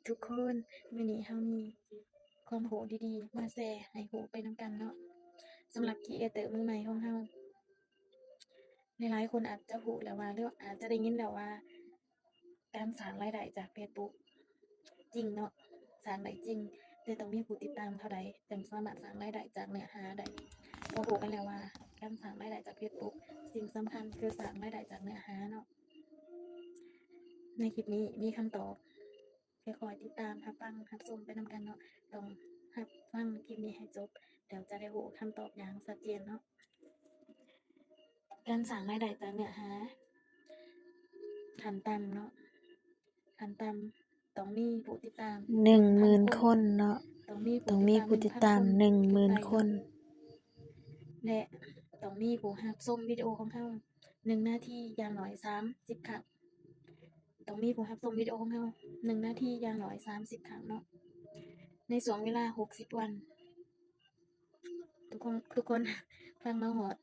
ทุกคนมื้อนี้เฮามีความรู้ดีๆมาแชร์ให้รู้ไปนำกันเนาะสำหรับครีเอเตอร์มือใหม่ของเฮาหลายๆคนอาจจะรู้แล้วว่าหรือว่าอาจจะได้ยินแล้วว่าการสร้างรายได้จากเฟซบุ๊กจริงเนาะสร้างได้จริงแต่ต้องมีผู้ติดตามเท่าใดจั่งสามารถสร้างรายได้จากเนื้อหาได้ก็รู้กันแล้วว่าการสร้างรายได้จากเฟซบุ๊กสิ่งสำคัญคือสร้างรายได้จากเนื้อหาเนาะในคลิปนี้มีคำตอบค่อยๆติดตามรับฟังรับชมไปนำกันเนาะต้องรับฟังคลิปนี้ให้จบเดี๋ยวจะได้รู้คำตอบอย่างชัดเจนเนาะการสร้างรายได้จากเนื้อหาขั้นต่ำเนาะขั้นต่ำต้องมีผู้ติดตาม 10,000 1,000 คคนนเนาะต้องมีผู้ต้องมีผู้ติด ติดตาม ตาม 1,000 คนขึ้นไป 10,000 ค เนาะ น และต้องมีผู้รับชมวิดีโอของเรา1 นาทีอย่างน้อย30 ครั้งต้องมีผู้รับชมวิดีโอของเรา1 นาทีอย่างน้อย30 ครั้งเนาะในช่วงเวลา60 วันทุกคนฟังมาฮอด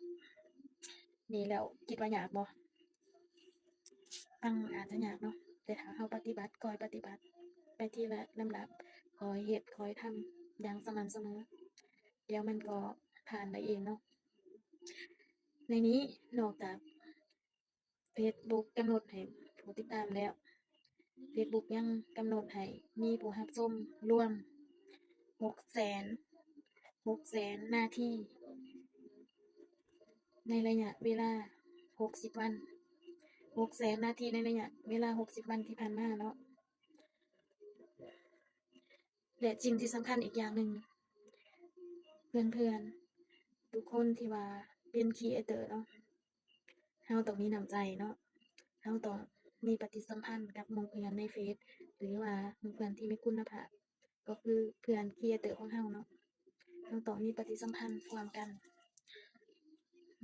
นี่แล้วคิดว่ายากบ่ฟังอาจจะยากเนาะแต่ถ้าเราปฏิบัติคอยปฏิบัติไปทีละลำดับคอยเฮ็ดคอยทำอย่างสม่ำเสมอเดี๋ยวมันก็ผ่านไปเองเนาะในนี้นอกจากเฟซบุ๊กกำหนดให้ผู้ติดตามแล้วเฟซบุ๊กยังกำหนดให้มีผู้รับชมรวม600,000 นาทีในระยะเวลา60 วัน600,000 นาทีในระยะเวลา60 วันที่ผ่านมาเนาะและสิ่งที่สำคัญอีกอย่างหนึ่งเพื่อนๆทุกคนที่ว่าเป็นครีเอเตอร์เนาะเราต้องมีน้ำใจเนาะเราต้องมีปฏิสัมพันธ์กับหมู่เพื่อนในเฟซหรือว่าหมู่เพื่อนที่มีคุณภาพก็คือเพื่อนครีเอเตอร์ของเราเนาะเราต้องมีปฏิสัมพันธ์ร่วมกัน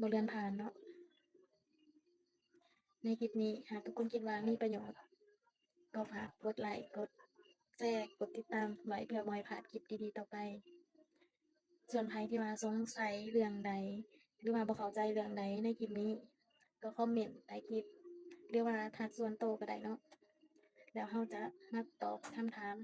บ่เลื่อนผ่านเนาะในคลิปนี้หากทุกคนคิดว่ามีประโยชน์ก็ฝากกดไลค์กดแชร์กดติดตามไว้เพื่อบ่ให้พลาดคลิปดีๆต่อไปส่วนไผที่ว่าสงสัยเรื่องใดหรือว่าบ่เข้าใจเรื่องใดในคลิปนี้ก็คอมเมนต์ใต้คลิปหรือว่าทักส่วนตัวก็ได้เนาะแล้วเราจะมาตอบคำถาม